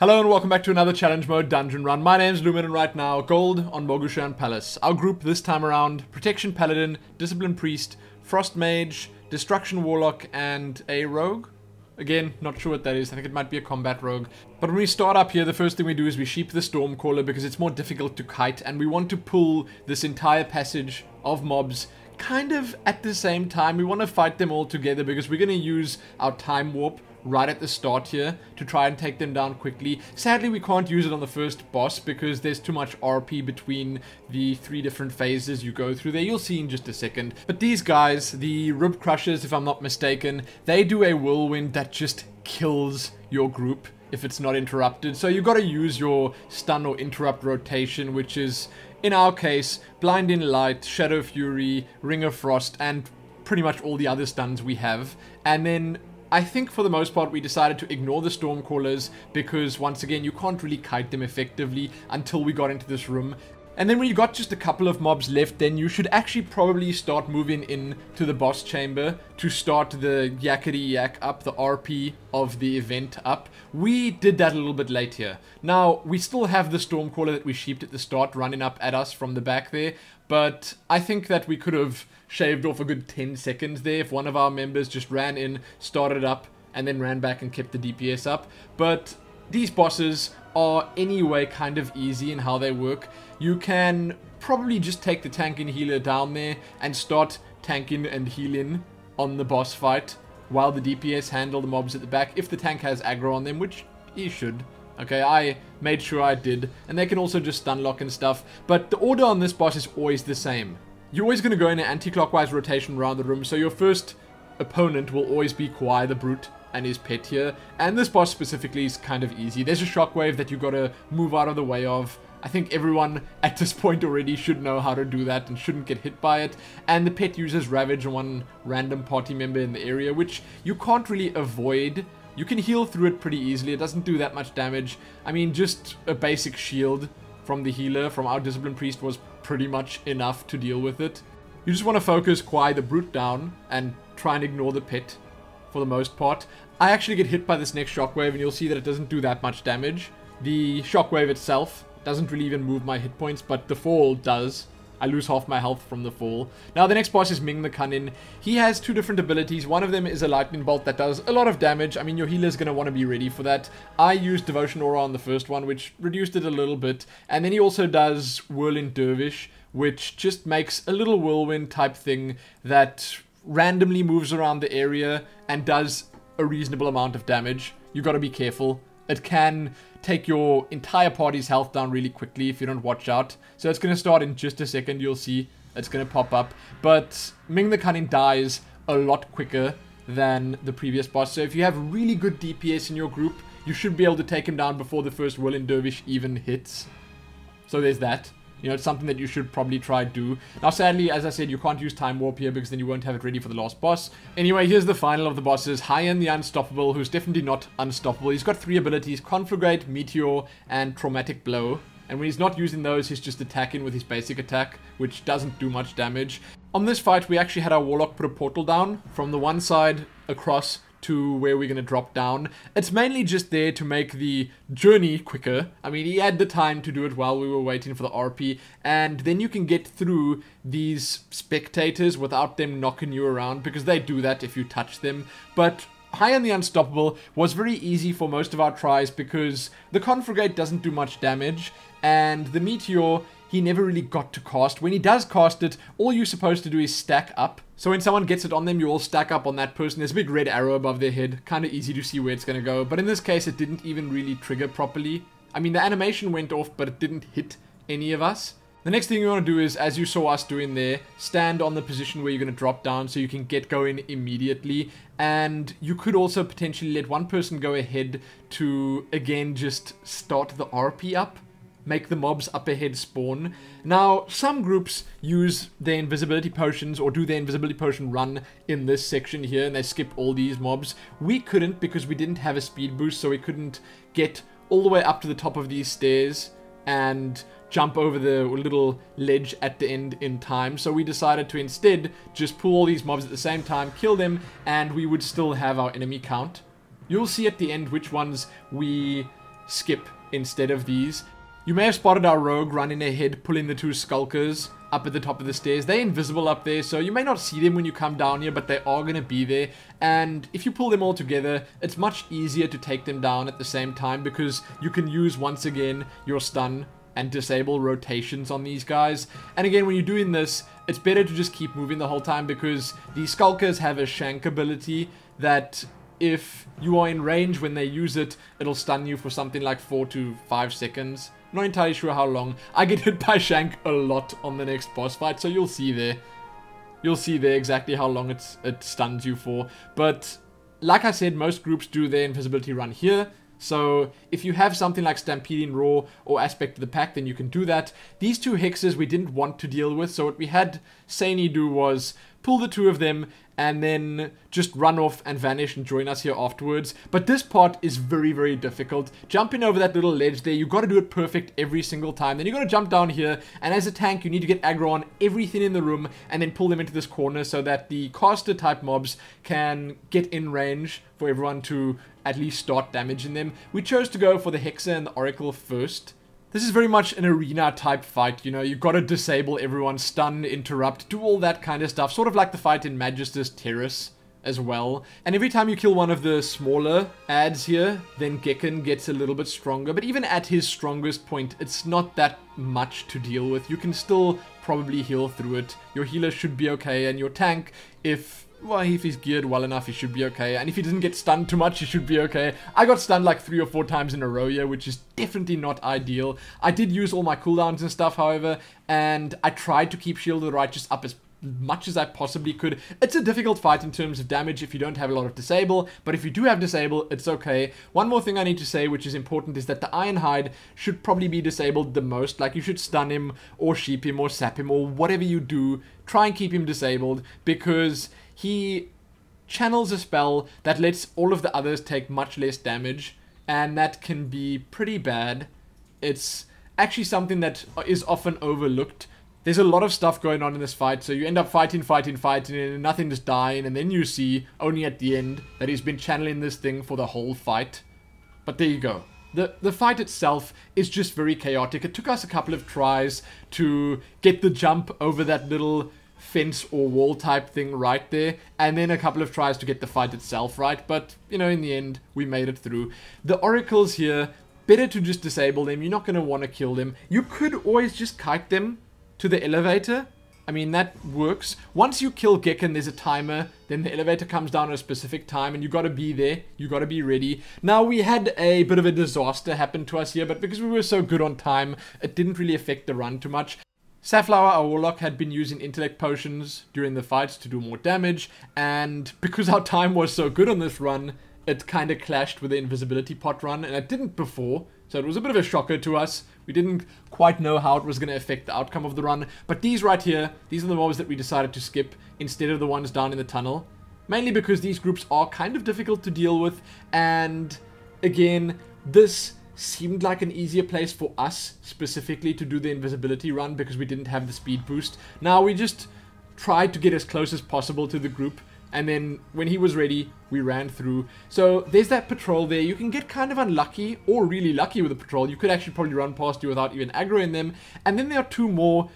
Hello and welcome back to another challenge mode dungeon run. My name's Lumin and right now, gold on Mogu'shan Palace. Our group this time around, Protection Paladin, Discipline Priest, Frost Mage, Destruction Warlock, and a Rogue. Again, not sure what that is. I think it might be a combat rogue. But when we start up here, the first thing we do is we sheep the Stormcaller because it's more difficult to kite, and we want to pull this entire passage of mobs kind of at the same time. We want to fight them all together because we're going to use our time warp right at the start here to try and take them down quickly. Sadly, we can't use it on the first boss because there's too much RP between the 3 different phases you go through there. You'll see in just a second. But these guys, the Rib Crushers, if I'm not mistaken, they do a whirlwind that just kills your group if it's not interrupted. So you've got to use your stun or interrupt rotation, which is, in our case, Blind in Light, Shadow Fury, Ring of Frost, and pretty much all the other stuns we have. And then I think for the most part we decided to ignore the Stormcallers because once again you can't really kite them effectively until we got into this room. And then when you got just a couple of mobs left, then you should actually probably start moving in to the boss chamber to start the yakety yak up, the RP of the event up. We did that a little bit late here. Now, we still have the Stormcaller that we sheeped at the start running up at us from the back there, but I think that we could have shaved off a good 10 seconds there if one of our members just ran in, started up, and then ran back and kept the DPS up. But these bosses are anyway kind of easy in how they work. You can probably just take the tank and healer down there and start tanking and healing on the boss fight while the DPS handle the mobs at the back if the tank has aggro on them, which he should. Okay, I made sure I did. And they can also just stun lock and stuff. But the order on this boss is always the same. You're always going to go in an anti-clockwise rotation around the room, so your first opponent will always be Kwai the Brute and his pet here. And this boss specifically is kind of easy. There's a shockwave that you got to move out of the way of. I think everyone at this point already should know how to do that and shouldn't get hit by it. And the pet uses Ravage on one random party member in the area, which you can't really avoid. You can heal through it pretty easily. It doesn't do that much damage. I mean, just a basic shield from the healer, from our Discipline Priest, was pretty much enough to deal with it. You just want to focus Kwai the Brute down and try and ignore the pet for the most part. I actually get hit by this next shockwave and you'll see that it doesn't do that much damage. The shockwave itself doesn't really even move my hit points, but the fall does. I lose half my health from the fall. Now the next boss is Ming the Cannon. He has 2 different abilities. One of them is a lightning bolt that does a lot of damage. I mean, your healer's going to want to be ready for that. I used Devotion Aura on the first one, which reduced it a little bit. And then he also does Whirling Dervish, which just makes a little whirlwind type thing that randomly moves around the area and does a reasonable amount of damage. You got to be careful. It can take your entire party's health down really quickly if you don't watch out. So it's going to start in just a second. You'll see it's going to pop up. But Ming the Cunning dies a lot quicker than the previous boss. So if you have really good DPS in your group, you should be able to take him down before the first Whirling Dervish even hits. So there's that. You know, it's something that you should probably try to do. Now, sadly, as I said, you can't use Time Warp here because then you won't have it ready for the last boss. Anyway, here's the final of the bosses. High-End the Unstoppable, who's definitely not unstoppable. He's got 3 abilities: Conflagrate, Meteor, and Traumatic Blow. And when he's not using those, he's just attacking with his basic attack, which doesn't do much damage. On this fight, we actually had our Warlock put a portal down from the one side across to where we're going to drop down. It's mainly just there to make the journey quicker. I mean, he had the time to do it while we were waiting for the RP, and then you can get through these spectators without them knocking you around, because they do that if you touch them. But High on the Unstoppable was very easy for most of our tries because the Conflagrate doesn't do much damage, and the Meteor, he never really got to cast. When he does cast it, all you're supposed to do is stack up. So when someone gets it on them, you all stack up on that person. There's a big red arrow above their head. Kind of easy to see where it's going to go. But in this case, it didn't even really trigger properly. I mean, the animation went off, but it didn't hit any of us. The next thing you want to do is, as you saw us doing there, stand on the position where you're going to drop down so you can get going immediately. And you could also potentially let one person go ahead to, again, just start the RP up. Make the mobs up ahead spawn. Now, some groups use their invisibility potions or do their invisibility potion run in this section here and they skip all these mobs. We couldn't because we didn't have a speed boost, so we couldn't get all the way up to the top of these stairs and jump over the little ledge at the end in time. So we decided to instead just pull all these mobs at the same time, kill them, and we would still have our enemy count. You'll see at the end which ones we skip instead of these. You may have spotted our rogue running ahead, pulling the 2 skulkers up at the top of the stairs. They're invisible up there, so you may not see them when you come down here, but they are going to be there. And if you pull them all together, it's much easier to take them down at the same time, because you can use, once again, your stun and disable rotations on these guys. And again, when you're doing this, it's better to just keep moving the whole time, because these skulkers have a shank ability that if you are in range when they use it, it'll stun you for something like 4 to 5 seconds. Not entirely sure how long. I get hit by shank a lot on the next boss fight, so you'll see there. You'll see there exactly how long it stuns you for. But like I said, most groups do their invisibility run here. So if you have something like Stampeding Roar or Aspect of the Pack, then you can do that. These 2 hexes we didn't want to deal with, so what we had Seyni do was pull the 2 of them and then just run off and vanish and join us here afterwards. But this part is very, very difficult. Jumping over that little ledge there, you got to do it perfect every single time. Then you got to jump down here, and as a tank, you need to get aggro on everything in the room and then pull them into this corner so that the caster type mobs can get in range for everyone to at least start damaging them. We chose to go for the Hexer and the Oracle first. This is very much an arena type fight, you know, you've got to disable everyone, stun, interrupt, do all that kind of stuff, sort of like the fight in Magister's Terrace as well. And every time you kill one of the smaller ads here, then Gekon gets a little bit stronger, but even at his strongest point, it's not that much to deal with. You can still probably heal through it. Your healer should be okay, and your tank, if he's geared well enough, he should be okay. And if he doesn't get stunned too much, he should be okay. I got stunned like 3 or 4 times in a row here, which is definitely not ideal. I did use all my cooldowns and stuff, however, and I tried to keep Shield of the Righteous up as much as I possibly could. It's a difficult fight in terms of damage if you don't have a lot of disable, but if you do have disable, it's okay. One more thing I need to say, which is important, is that the Ironhide should probably be disabled the most. Like, you should stun him, or sheep him, or sap him, or whatever you do. Try and keep him disabled, because he channels a spell that lets all of the others take much less damage, and that can be pretty bad. It's actually something that is often overlooked. There's a lot of stuff going on in this fight, so you end up fighting, and nothing is dying, and then you see, only at the end, that he's been channeling this thing for the whole fight. But there you go. The fight itself is just very chaotic. It took us a couple of tries to get the jump over that little fence or wall type thing right there, and then a couple of tries to get the fight itself right, but, you know, in the end, we made it through. The oracles here, better to just disable them. You're not going to want to kill them. You could always just kite them to the elevator. I mean, that works. Once you kill Gekon, there's a timer, then the elevator comes down at a specific time, and you got to be there, you got to be ready. Now, we had a bit of a disaster happen to us here, but because we were so good on time, it didn't really affect the run too much. Safflower, our Warlock, had been using intellect potions during the fights to do more damage, and because our time was so good on this run, it kind of clashed with the invisibility pot run, and it didn't before, so it was a bit of a shocker to us. We didn't quite know how it was going to affect the outcome of the run, but these right here, these are the mobs that we decided to skip instead of the ones down in the tunnel, mainly because these groups are kind of difficult to deal with, and again, this seemed like an easier place for us specifically to do the invisibility run because we didn't have the speed boost. Now we just tried to get as close as possible to the group, and then when he was ready, we ran through. So there's that patrol there. You can get kind of unlucky or really lucky with a patrol. You could actually probably run past you without even aggroing them. And then there are 2 more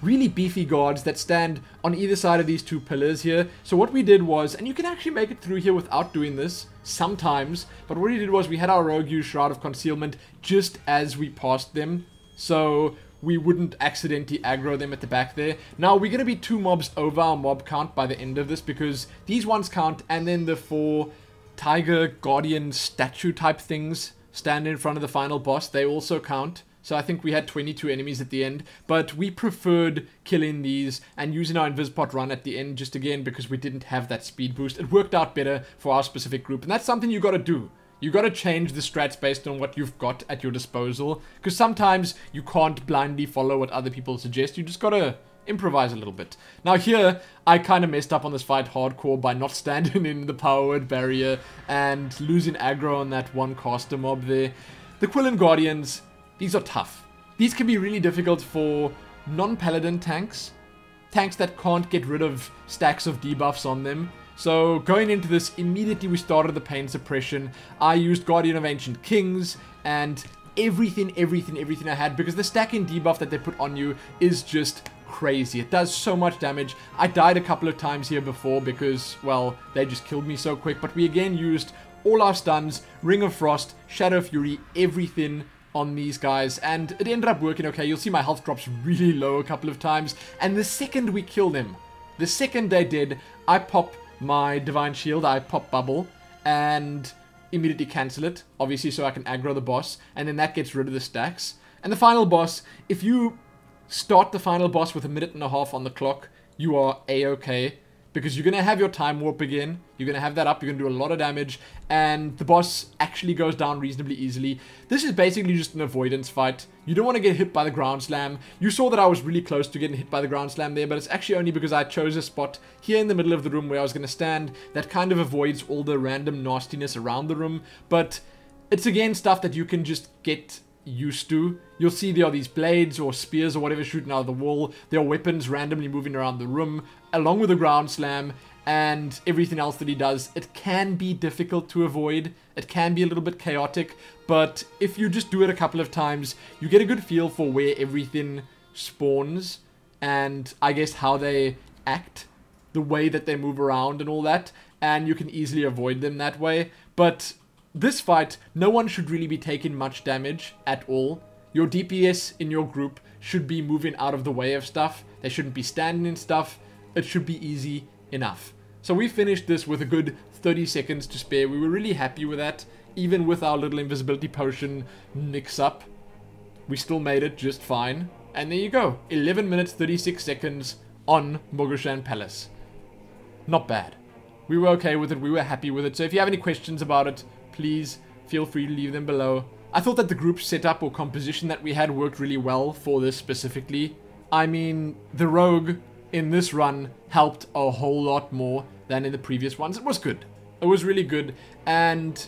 really beefy guards that stand on either side of these 2 pillars here. So what we did was, and you can actually make it through here without doing this sometimes, but what we did was we had our rogue use Shroud of Concealment just as we passed them, so we wouldn't accidentally aggro them at the back there. Now we're going to be 2 mobs over our mob count by the end of this, because these ones count, and then the 4 tiger guardian statue type things stand in front of the final boss. They also count. So I think we had 22 enemies at the end, but we preferred killing these and using our Invispot run at the end, just again because we didn't have that speed boost. It worked out better for our specific group, and that's something you got to do. You got to change the strats based on what you've got at your disposal, because sometimes you can't blindly follow what other people suggest. You just got to improvise a little bit. Now here, I kind of messed up on this fight hardcore by not standing in the power word barrier and losing aggro on that one caster mob there. The Quillen Guardians, these are tough. These can be really difficult for non-Paladin tanks. Tanks that can't get rid of stacks of debuffs on them. So going into this, immediately we started the pain suppression. I used Guardian of Ancient Kings and everything I had, because the stacking debuff that they put on you is just crazy. It does so much damage. I died a couple of times here before because, well, they just killed me so quick, but we again used all our stuns, Ring of Frost, Shadow Fury, everything on these guys, and it ended up working okay. You'll see my health drops really low a couple of times, and the second we kill them, the second they did, I pop my Divine Shield, I pop Bubble, and immediately cancel it, obviously, so I can aggro the boss, and then that gets rid of the stacks. And the final boss, if you start the final boss with 1.5 minutes on the clock, you are A-okay, because you're going to have your time warp again, you're going to have that up, you're going to do a lot of damage, and the boss actually goes down reasonably easily. This is basically just an avoidance fight. You don't want to get hit by the ground slam. You saw that I was really close to getting hit by the ground slam there, but it's actually only because I chose a spot here in the middle of the room where I was going to stand that kind of avoids all the random nastiness around the room. But it's again stuff that you can just get used to. You'll see there are these blades or spears or whatever shooting out of the wall. There are weapons randomly moving around the room, along with the ground slam and everything else that he does. It can be difficult to avoid. It can be a little bit chaotic, but if you just do it a couple of times, you get a good feel for where everything spawns and I guess how they act, the way that they move around and all that, and you can easily avoid them that way. But this fight, no one should really be taking much damage at all. Your DPS in your group should be moving out of the way of stuff. They shouldn't be standing in stuff. It should be easy enough. So we finished this with a good 30 seconds to spare. We were really happy with that. Even with our little invisibility potion mix-up, we still made it just fine. And there you go. 11 minutes, 36 seconds on Mogu'shan Palace. Not bad. We were okay with it. We were happy with it. So if you have any questions about it, please feel free to leave them below. I thought that the group setup or composition that we had worked really well for this specifically. I mean, the rogue in this run helped a whole lot more than in the previous ones. It was good. It was really good. And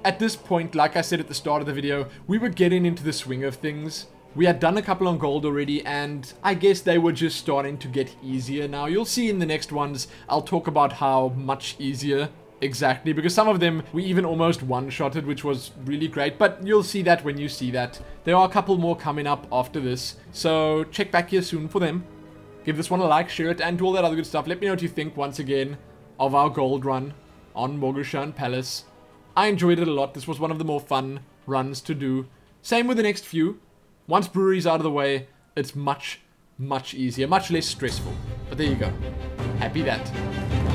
at this point, like I said at the start of the video, we were getting into the swing of things. We had done a couple on gold already, and I guess they were just starting to get easier now. You'll see in the next ones, I'll talk about how much easier exactly, because some of them we even almost one-shotted, which was really great, but you'll see that when you see that. There are a couple more coming up after this, so check back here soon for them. Give this one a like, share it, and do all that other good stuff. Let me know what you think, once again, of our gold run on Mogu'shan Palace. I enjoyed it a lot. This was one of the more fun runs to do. Same with the next few. Once brewery's out of the way, it's much, much easier, much less stressful. But there you go. Happy that.